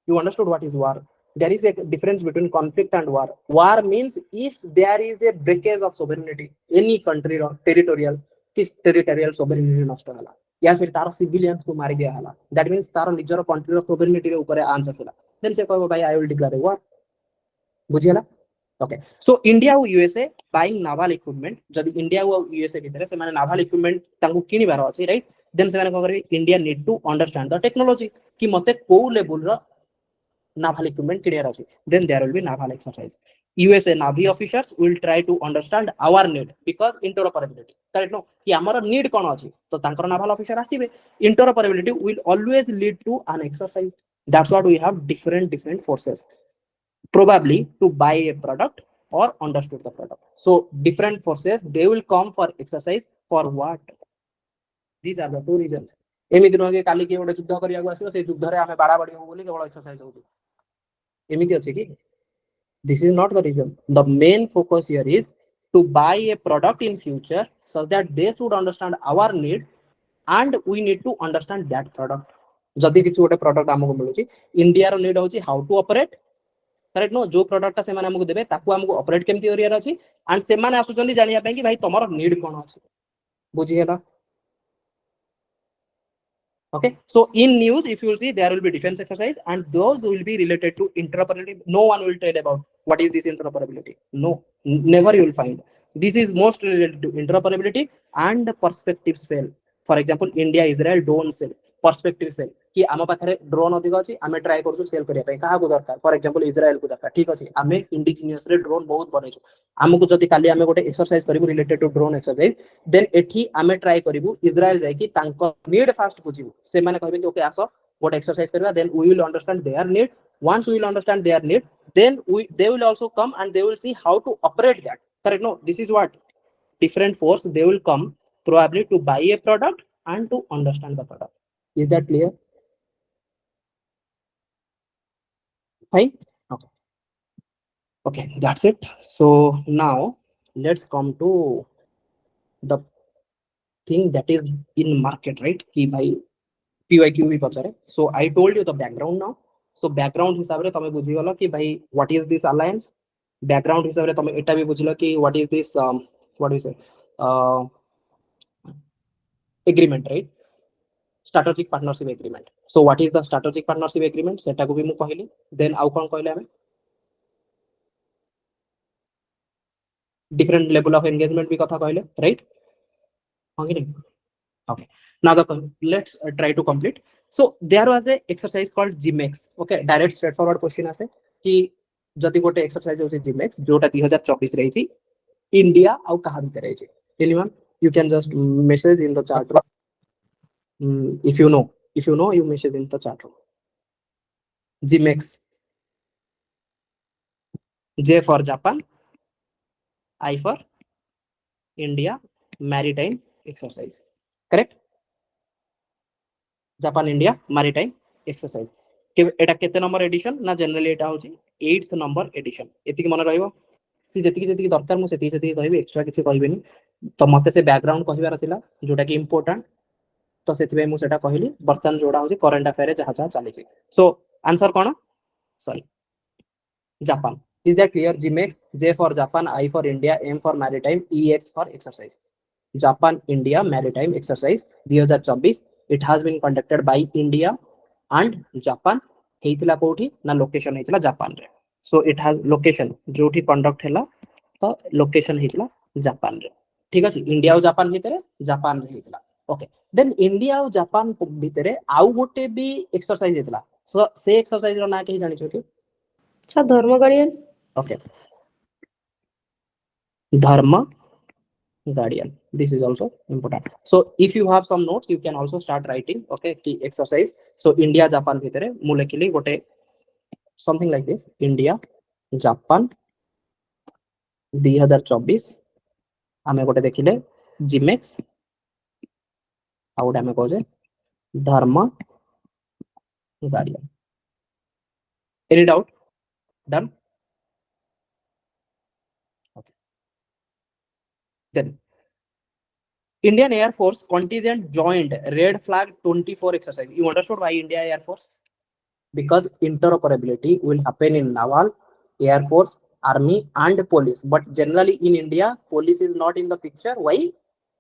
Speaker 1: you understood what is war there is a difference between conflict and war means if there is a breakage of sovereignty any country or territorial किस territorial sovereignty नष्ट होला या फिर तार civilians को मार दिया होला that means तार निजर country रो sovereignty रे ऊपर आंच आसला then से कहबो भाई I will declare a war बुझियला ओके सो इंडिया और यूएसए बाइंग नाval इक्विपमेंट जदि इंडिया और यूएसए भितर से माने नाval इक्विपमेंट तांको किनिबार अछि राइट देन से माने को करबे India need to understand the technology कि मते को लेवल रो naval equipment clear अछि then there will be naval exercise USA navy officers will try to understand our need because interoperability correct no कि हमर need कोन अछि तो तांकर naval officer आसीबे interoperability will always lead to an exercise that's what we have different forces probably to buy a product or understood the product so different forces they will come for exercise for what these are the two reasons एमिति न कि काली के गोटे युद्ध करिया आसीबो से युद्ध रे हमें बाड़ा बाड़ी हो बोली केवल एक्सरसाइज होउ एमिति अछि कि this is not the reason the main focus here is to buy a product in future such that they should understand our need and we need to understand that product जदि किछ गोटे product हमको मिलुची India रो need होची how to operate correct no जो product से माने हमको देबे ताकू हमको ऑपरेट केमति करियार अछि एंड से माने आसुचंदी जानिया पय कि भाई तमरो नीड कोन अछि बुझियला okay so in news if you will see there will be defense exercise and those will be related to interoperability no one will tell about what is this interoperability no never you will find this is most related to interoperability and perspective sale for example India Israel don't sell perspective sale कि आम पाखे drone अधिक अच्छी आम try करूँ cell करने क्या दरकार फॉर एग्जांपल इजराइल को दरकार ठीक अच्छे आम इंडिजिनियस ड्रोन बहुत बनईछु आमको जदि काली आम गोटे एक्सरसाइज करूँ related to drone exercise then एठी आम ट्राए करूँ इजराइल जाकि नीड फास्ट बुझू से माने कहबे कि ओके आस गोटे एक्सरसाइज करबा then we will understand their need once we will understand their need then they will also come and they will see how to operate that correct no this is what different force they will come probably to buy a product and to understand the product is that clear fine okay okay that's it so now let's come to the thing that is in market right ki bhai PYQ भी पचारे so I told you the background now so background हिसाब रे तमे बुझी गलो कि भाई what is this alliance background हिसाब रे तमे एटा भी बुझलो कि what is this what do you say agreement right strategic partnership agreement so what is the strategic partnership agreement सेटा को भी मु कहली then आउ कोन कहले हमें different level of engagement भी कथा कहले right हां कि नहीं okay now let's try to complete so there was a exercise called gmex okay direct straightforward question ase कि जति गोटे एक्सरसाइज होचे gmex जोटा 2024 रही थी इंडिया आउ कहा भीतर रही थी anyone you can just message in the chat room if you know you message in the chat room gmex J for Japan I for India maritime exercise correct Japan India maritime exercise के एटा केते number addition ना generally एटा होची 8th number addition एतिक मन रहइबो सी जतिक जतिक दरकार मु सेति सेति कहबी एक्स्ट्रा किछि कहबेनी तो मते से बैकग्राउंड कहिबार थिला जोटा कि इंपोर्टेंट तो सेति बे मु सेटा कहली बर्तन जोडा होची करंट अफेयर जहा जहा चली छी सो आंसर कौन? Sorry, Japan. Is that clear? GMX, J for Japan, I for India, M for maritime, EX for exercise. Japan India maritime exercise 2024 it has been conducted by India and Japan. ହେଇଥିଲା କୋଉଠି ନା location ହେଇଥିଲା Japan ରେ. So it has location ଯୋଉଠି conduct ହେଲା ତ location ହେଇଥିଲା Japan ରେ. ଠିକ ଅଛି, ଇଣ୍ଡିଆ ଆଉ ଜାପାନ ଭିତରେ ଜାପାନ ରେ ହେଇଥିଲା. ଓକେ, ଦେନ୍ ଇଣ୍ଡିଆ ଆଉ ଜାପାନ ଭିତରେ ଆଉ ଗୋଟେ ବି ଏକ୍ସରସାଇଜ ହେଇଥିଲା. ସେ ଏକ୍ସରସାଇଜ ର ନାଁ କେହି ଜାଣିଛ କି?
Speaker 2: Sir, Dharma Guardian.
Speaker 1: Okay, Dharma Guardian. This is also important. So if you have some notes, you can also start writing. Okay, key exercise. So India Japan bhitere mu lekhili gote something like this. India Japan 2024 ame gote dekhile GMX ଆଉ ଗୋଟେ ଆମେ କହୁଛେ Dharma Guardian. Any doubt? Done? Okay. Then Indian Air Force contingent joined Red Flag 24 exercise. You understood why India Air Force? Because interoperability will happen in naval, air force, army and police. But generally in India, police is not in the picture. Why?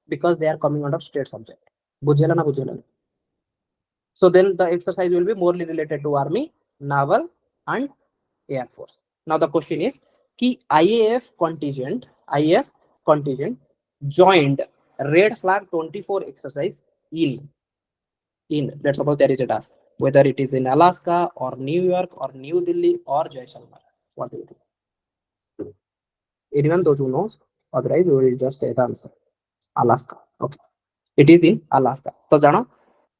Speaker 1: Because they are coming under state subject. Bujhela na bujhela. So then the exercise will be morely related to army, naval and air force. Now the question is ki IAF contingent joined Red Flag 24 exercise in let's suppose there is a task, whether it is in Alaska or New York or New Delhi or Jaisalmer. What do you think? Anyone those who knows? Otherwise, we will just say the answer. Alaska. Okay. It is in Alaska. So, jano,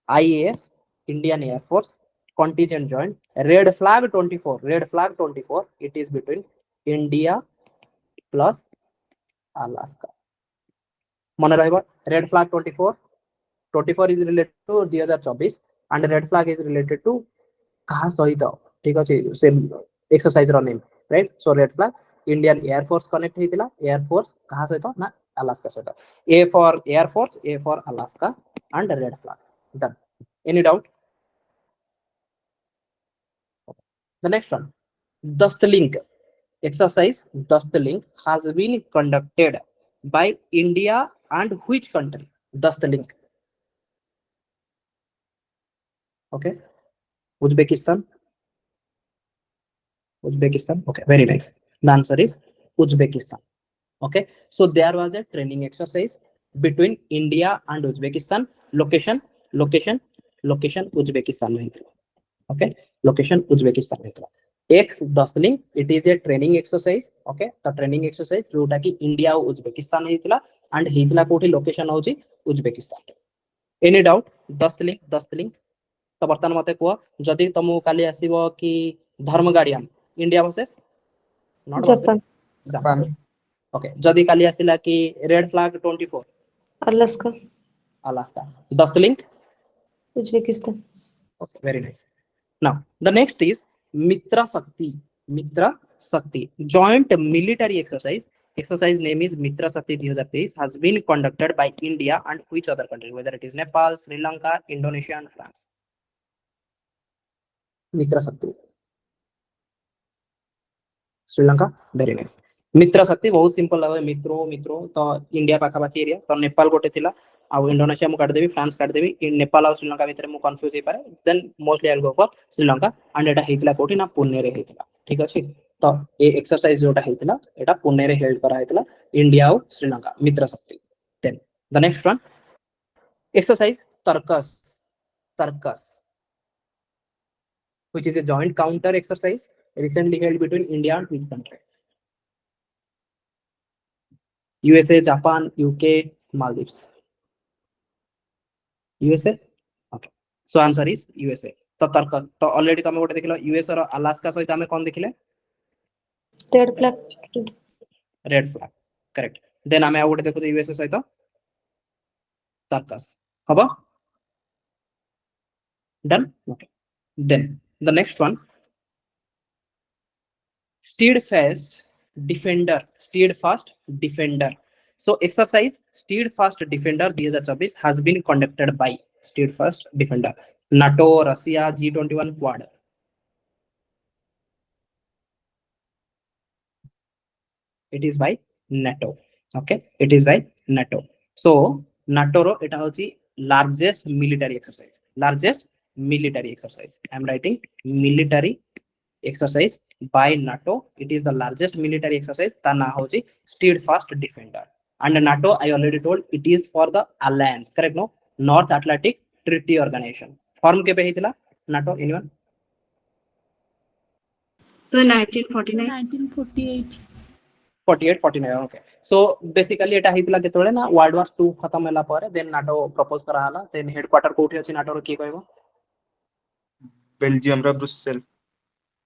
Speaker 1: IAF, Indian Air Force, contingent joined, Red Flag 24. Red Flag 24, it is between India plus Alaska. Mone rahiba, Red Flag 24. 24 is related to 2024 and red flag is related to kaha sahita. ठीक अछि, same exercise ର name, right? So red flag Indian Air Force connect ହେଇଥିଲା. Air Force kaha sahita na Alaska sahita. A for Air Force, A for Alaska and red flag. Done. Any doubt? The next one, Dust Link exercise. Dust Link has been conducted by India and which country? Dust Link. Okay, Uzbekistan. Uzbekistan. Okay, very nice. The answer is Uzbekistan. Okay, so there was a training exercise between India and Uzbekistan. Location Uzbekistan. Okay, location Uzbekistan. X Dust Link, it is a training exercise. Okay, the training exercise जोटा कि India और Uzbekistan ହେଇଥିଲା and ହେଇଥିଲା कोठी location होची Uzbekistan. Any doubt? Dust Link. तो बर्तमान मते कुआ जदि तुम काली आसीबो कि धर्म guardian India versus not
Speaker 2: Japan.
Speaker 1: Japan. Okay, जदि काली आसिला कि red flag 24
Speaker 2: Alaska.
Speaker 1: Dust Link.
Speaker 2: Uzbekistan.
Speaker 1: Okay, very nice. Now the next is Mitra Shakti joint military exercise. Exercise name is Mitra Shakti 2023 has been conducted by India and which other country, whether it is Nepal, Sri Lanka, Indonesia and France. Mitra Shakti. Sri Lanka. Very nice. Mitra Shakti बहुत simple है. मित्रो तो India पाखापाखी area. तो नेपाल गोटे थिला आ Indonesia मु काट देबी, France काट देबी, नेपाल और श्रीलंका भीतर मु कंफ्यूज हे पारे. Then mostly I will go for Sri Lanka and एटा हेतिला कोठी ना पुणे रे हेतिला. ठीक अछि. तो ए एक्सरसाइज जोटा हेतिला एटा पुणे रे हेल्ड करा हेतिला इंडिया और Sri Lanka Mitra Shakti. Then the next one exercise Tarkash which is a joint counter exercise recently held between India and which country? USA, Japan, UK, Maldives. USA. Okay. So answer is USA. तो तर्कस तो already तमे गोटे देखिलो US और Alaska सहित हमें कोन देखिले
Speaker 2: Red flag.
Speaker 1: Red flag. Correct. Then हमें गोटे देखो यूएस सहित तर्कस हबो. Done. Okay. Then the next one steadfast defender. So exercise steadfast defender 2024 has been conducted by steadfast defender NATO, Russia, G21 Quad. it is by NATO. Okay, it is by NATO. So NATO ro eta hochi largest military exercise, largest military exercise. I am writing military exercise by NATO. It is the largest military exercise. Ta na hochi steadfast defender. And NATO, I already told, it is for the alliance, correct? No, North Atlantic Treaty Organization. Form kebe heitila NATO? Anyone?
Speaker 2: Sir, 1949.
Speaker 3: 1948.
Speaker 1: 48 49. Okay, so basically eta heitila ketole na World War 2 khatam hela pare then NATO propose kara hala. Then headquarter कोठी अछि NATO रो की कहबो?
Speaker 4: Belgium रा Brussels.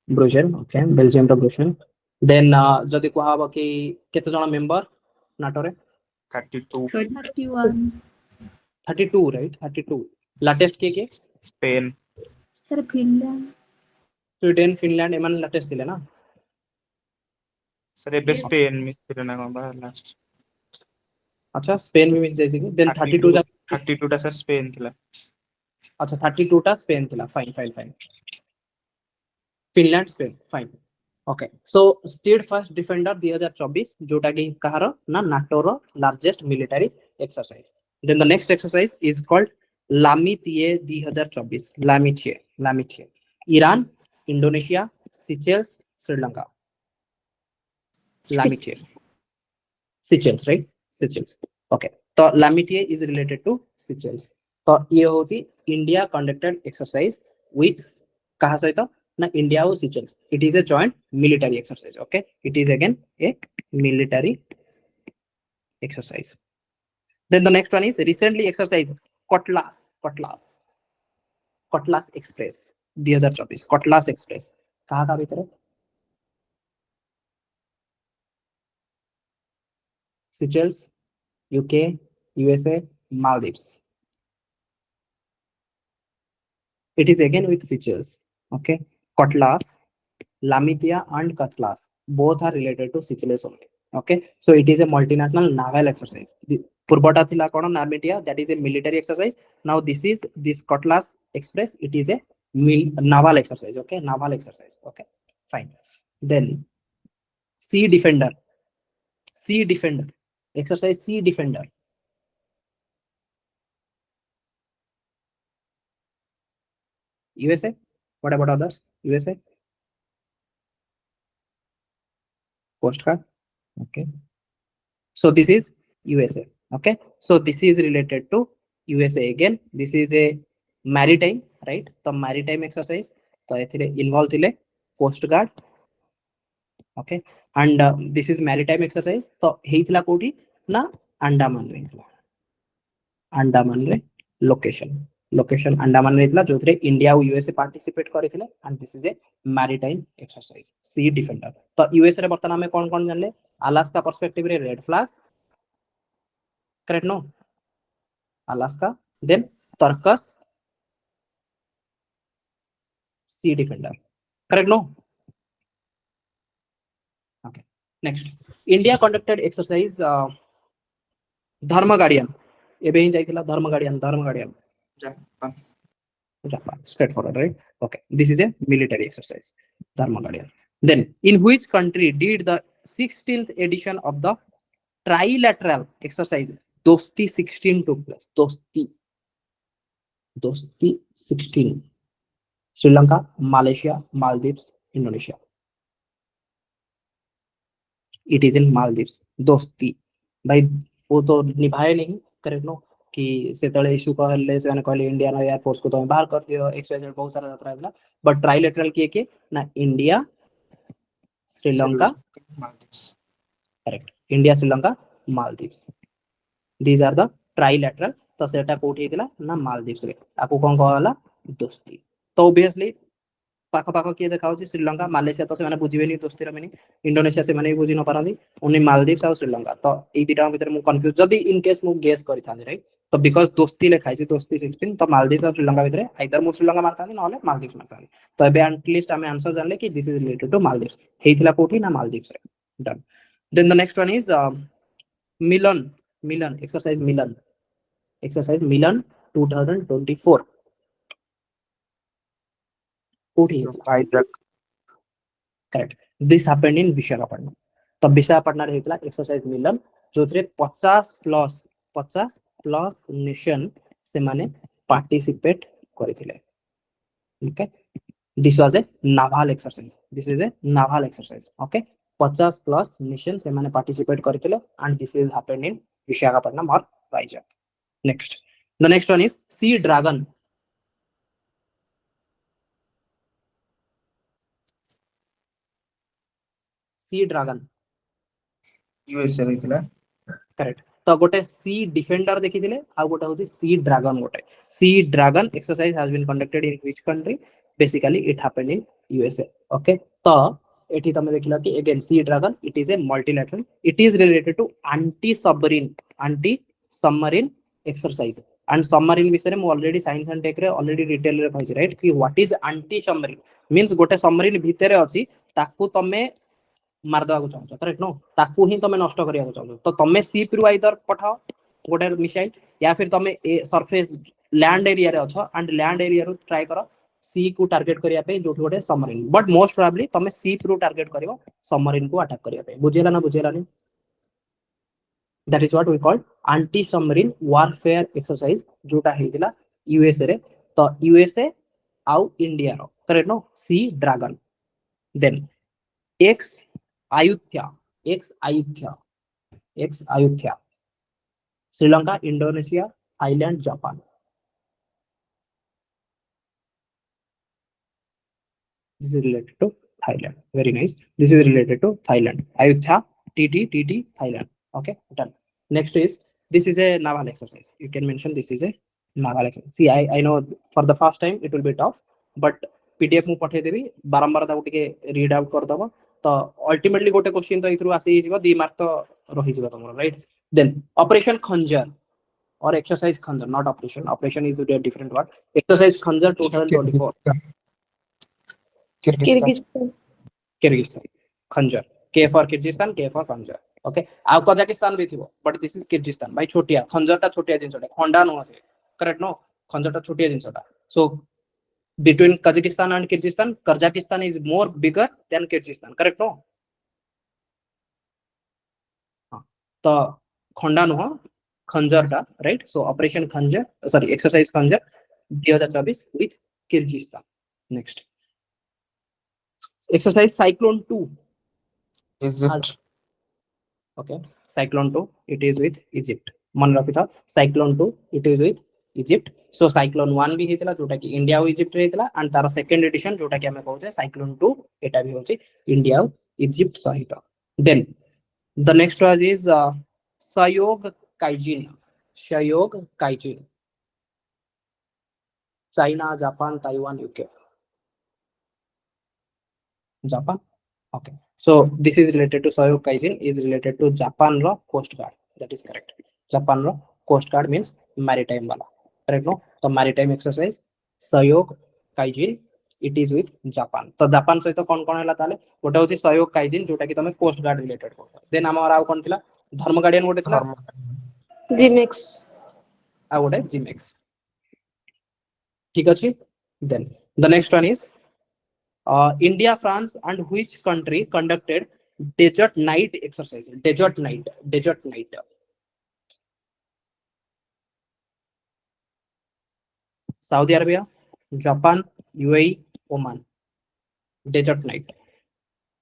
Speaker 1: Brussels. Okay, Belgium रो Brussels. Then जदि कहबो कि केते जण मेंबर NATO रे?
Speaker 4: 32
Speaker 3: 31.
Speaker 1: 32, right? 32. Latest के
Speaker 4: Spain
Speaker 3: Sir, Finland.
Speaker 1: Sweden Finland एमन लेटेस्ट थिले ना?
Speaker 4: सर एबे स्पेन में थिले ना बाहर लास्ट।
Speaker 1: अच्छा, स्पेन में मिस जाइसी कि देन 32 टा
Speaker 4: 32 टा सर स्पेन थिला।
Speaker 1: अच्छा 32 टा स्पेन थिला. Fine fine fine. Finland Spain fine. Okay, so steadfast defender 2024 जोटा कि कहार ना नाटो रो largest military exercise. Then the next exercise is called Lamitiye 2024. Lamitiye Iran, Indonesia, Seychelles, Sri Lanka. Lamitiye Seychelles, right? Seychelles. Okay, तो Lamitiye is related to Seychelles. तो ये होती India conducted exercise with कहा सहित ना इंडिया और Seychelles. It is a joint military exercise. Okay, it is again a military exercise. Then the next one is recently exercise Cutlass Express 2024. Cutlass Express कहाँ का भीतर है? Seychelles, UK, USA, Maldives. It is again with Seychelles. Okay, Cutlass, Lamitia and Cutlass both are related to Seychelles only. Okay, so it is a multinational naval exercise. Purbata thila kono Namitia, that is a military exercise. Now this Cutlass Express, it is a naval exercise. Okay, naval exercise. Okay, fine. Then Sea Defender exercise. Sea Defender. USA. What about others? USA. Coast Guard. Okay, so this is USA. Okay, so this is related to USA again. This is a maritime, right? So maritime exercise. So एथिरे involved थिले Coast Guard. Okay, and this is maritime exercise. So हेइथिला कोठी ना अंडमान रे हिथिला. अंडमान रे location Andaman रे हिथिला जोथरे India और यूएसए पार्टिसिपेट करिथिले. and this is a maritime exercise. Sea Defender. तो यूएसए रे वर्तमान में कौन जानले? अलास्का पर्सपेक्टिव रे red flag, correct? No, Alaska. Then Turkus Sea Defender, correct? No. Okay, next India conducted exercise Dharma Guardian. एबे ही जाइथिला Dharma Guardian. Japan. Straightforward, right? Okay, this is a military exercise, Dharma Guardian. Then in which country did the 16th edition of the trilateral exercise Dosti 16 took place? Dosti 16. Sri Lanka, Malaysia, Maldives, Indonesia. It is in Maldives. दोस्ती भाई वो तो निभाए नहीं, correct? No कि से तळे issue कहले से कहले इंडियन एयर फोर्स को तो बाहर कर दियो, एक्सवाइजेड बहुत सारा यात्रा है. बट ट्राइलेटरल के ना India Sri Lanka
Speaker 4: Maldives.
Speaker 1: Correct, India Sri Lanka Maldives. These are the trilateral. तो सेटा कोठी हितला ना मालदीव्स रे. आपको कोन कहला? दोस्ती. तो ऑब्वियसली पाख पाख किए देखा श्रीलंका मालेशिया तो से बुझे दोस्ती मीनिंग. इंडोनेशिया से बुझी न पारती. ओनली मालदीव्स और श्रीलंका. तो ये दुटा भीतर मु कंफ्यूज जदी इन केस मु गेस करि थांदी, राइट? तो बिकॉज दोस्ती लिखा है दोस्ती 16 तो मालदीव्स और श्रीलंका भीतर आइदर मु श्रीलंका मारता नले मालदीव्स मारता. तो एबे एटलीस्ट हमें आंसर जानले कि this is related to Maldives. हेइथिला कोठी ना मालदीव्स रे. Done. Then the next one is Milan exercise. Milan 2024 कोठी.
Speaker 4: हाइड्रक.
Speaker 1: Correct. This happened in Vishakhapatnam. तो विशाखापट्टन रे हेतला एक्सरसाइज मिलन जो थे 50 प्लस नेशन से माने पार्टिसिपेट करथिले। Okay, this was a naval exercise, this is a naval exercise। okay, 50 plus nation से माने participate करथिले and this is happened in Visakhapatnam or Vizag। next, the next one is sea dragon। sea dragon
Speaker 4: USA ହେଇଥିଲା।
Speaker 1: Correct. तो गोटे सी defender देखिथिले आ गोटे होची sea dragon. गोटे sea dragon exercise has been conducted in which country? Basically it happened in USA. Okay, तो एठी तमे देखिला कि again sea dragon it is a multilateral, it is related to anti submarine exercise and submarine विषय में already science and tech रे already detail रे कहै राइट कि what is anti submarine means गोटे सबमरीन भितर अछि ताकू तमे मारदा को चाहछो करेक्ट नो, ताकू ही तमे नष्ट करिया को चाहछो तो तमे शिप रु आइदर पठाओ गोटे मिसाइल या फिर तमे सरफेस लैंड एरिया रे अछो एंड लैंड एरिया रु ट्राई करो सी को टारगेट करिया पे जोठी गोटे सबमरीन, बट मोस्ट प्रोबेबली तमे शिप रु टारगेट करिवो सबमरीन को अटैक करिया पे। बुझेला ना बुझेला नहीं? That is what we call anti submarine warfare exercise जोटा हेतिला यूएसए रे। तो यूएसए आउ इंडिया रो correct no sea dragon. Then ex Ayutthaya, Sri Lanka, Indonesia, Thailand, Japan. This is related to Thailand. Very nice. This is related to Thailand. Ayutthaya, TT, Thailand. Okay, done. Next is this is a naval exercise. You can mention this is a naval exercise. See, I know for the first time it will be tough, but PDF mu पठे देबी बारंबार ताको टिके read out कर दबो तो ultimately गोटे question तो इथरु आसी जिवो 2 मार्क तो रही जिवो तमरो राइट। देन ऑपरेशन खंजर और एक्सरसाइज खंजर, not operation is a different word। Exercise खंजर 2024
Speaker 2: Kyrgyzstan,
Speaker 1: किर्गिस्तान खंजर, के फॉर किर्गिस्तान, के फॉर खंजर। ओके, आ कजाकिस्तान भी थिबो बट दिस इज किर्गिस्तान भाई। छोटिया खंजरटा छोटिया जिंसटा खंडा नो आसे करेक्ट नो, खंजरटा छोटिया जिंसटा। सो between Kazakhstan and Kyrgyzstan is more bigger than Kyrgyzstan, correct no? तो खंडा नुह खंजरटा राइट। सो ऑपरेशन खंजर सॉरी एक्सरसाइज खंजर 2024 with Kyrgyzstan. Next exercise cyclone 2
Speaker 4: Egypt.
Speaker 1: Okay, cyclone 2 it is with Egypt. मन रखि था cyclone 2 it is with Egypt. So cyclone 1 भी हेतला जोटा कि इंडिया और इजिप्ट हेतला एंड तार सेकंड एडिशन जोटा कि हमें कहउछे साइक्लोन 2 एटा भी होची इंडिया और इजिप्ट सहित। Then the next was is Sahyog Kaijin, Sahyog Kaijin, China, Japan, Taiwan, UK, Japan. okay, so this is related to सहयोग काइजिन is related to japan ro coast guard, that is correct। japan ro coast guard means maritime वाला correct no। तो maritime exercise सहयोग काइजिन it is with japan। तो Japan सहित कोन कोन हला ताले गोटे होची सहयोग काइजिन जोटा कि तमे कोस्ट गार्ड रिलेटेड करतो। देन हमर आउ कोन थिला धर्म गार्डियन गोटे थिला
Speaker 2: Gmex,
Speaker 1: आ गोटे जिमेक्स। ठीक अछि। Then the next one is India, France, and which country conducted desert night exercise? Desert night, desert night। Saudi Arabia, Japan, UAE, Oman। Desert night,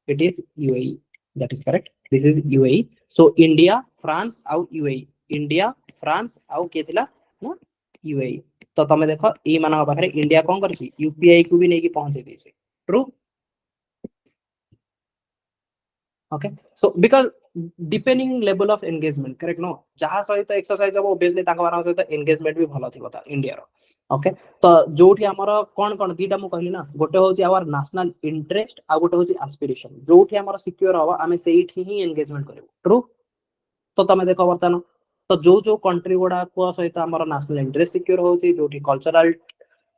Speaker 1: it is UAE, that is correct। This is UAE। So India, France, out UAE, India, France, out केतिला ना UAE। तो तमे देखो ई मानक पाखरे India कोन करछि UPI को भी नेकी पहुंचे देछि। True. okay, so because depending level of engagement correct no जहा सहित एक्सरसाइज अब ऑब्वियसली ताका मानक सहित एंगेजमेंट भी भलो थिबो ता इंडिया रो। ओके, तो जोठी हमर कोन कोन दीटा मु कहली ना गोटे होची आवर नेशनल इंटरेस्ट आ गोटे होची एस्पिरेशन। जोठी हमर सिक्योर हवा आमे सेठी ही एंगेजमेंट करिवो। ट्रू। तो तमे देखो वर्तमान तो जो कंट्री गुडा को सहित हमर नेशनल इंटरेस्ट सिक्योर होची जोठी कल्चरल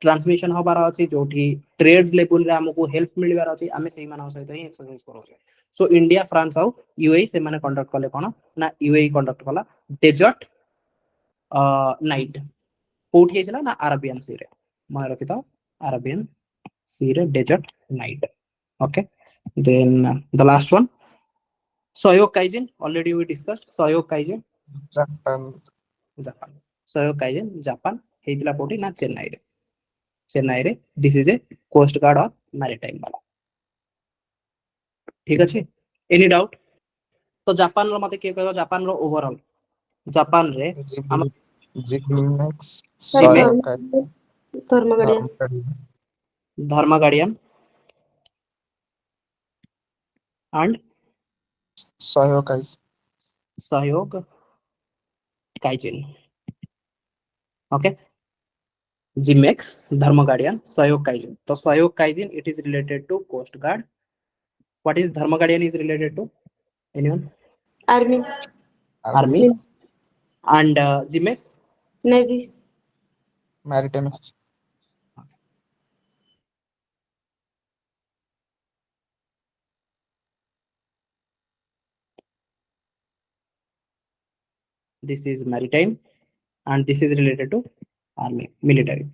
Speaker 1: ट्रांसमिशन हबार अछि जोठी ट्रेड लेवल रे हमको हेल्प मिलबार अछि आमे सेही मानक सहित ही एक्सरसाइज करो। सो इंडिया, फ्रांस आउ यूएई से माने कंडक्ट कले कोन ना यूएई कंडक्ट कला डेजर्ट नाइट कोठी हेतला ना अरेबियन सी रे मन रखिता Arabian sea ray desert night. Okay, then the last one Soyo Kaizen, already we discussed. Soyo Kaizen,
Speaker 4: Japan.
Speaker 1: Japan. Soyo Kaizen, Japan. ହେଇଥିଲା କୋଉଠି ନା ଚେନ୍ନାଇରେ। ଚେନ୍ନାଇରେ this is a coast guard or maritime ବାଲା। ଠିକ ଅଛି, any doubt? ତ ଜାପାନର ମତେ କିଏ କହିବ ଜାପାନର ଓଭରଅଲ? ଜାପାନରେ ଆମ
Speaker 4: Gmex,
Speaker 2: Sir,
Speaker 1: Gmex,
Speaker 4: Soyo Kaizen,
Speaker 2: Dharmagadian.
Speaker 1: Dharma Guardian and
Speaker 4: Soyo Kaizen.
Speaker 1: Sahyog Kaizen. Okay, Gmex, Dharma Guardian, Sahyog Kaizen. So Sahyog Kaizen, it is related to Coast Guard. What is Dharma Guardian is related to? Anyone?
Speaker 2: Army.
Speaker 1: Army. And Gmex?
Speaker 2: Navy.
Speaker 4: Maritime.
Speaker 1: This is maritime and this is related to army, military.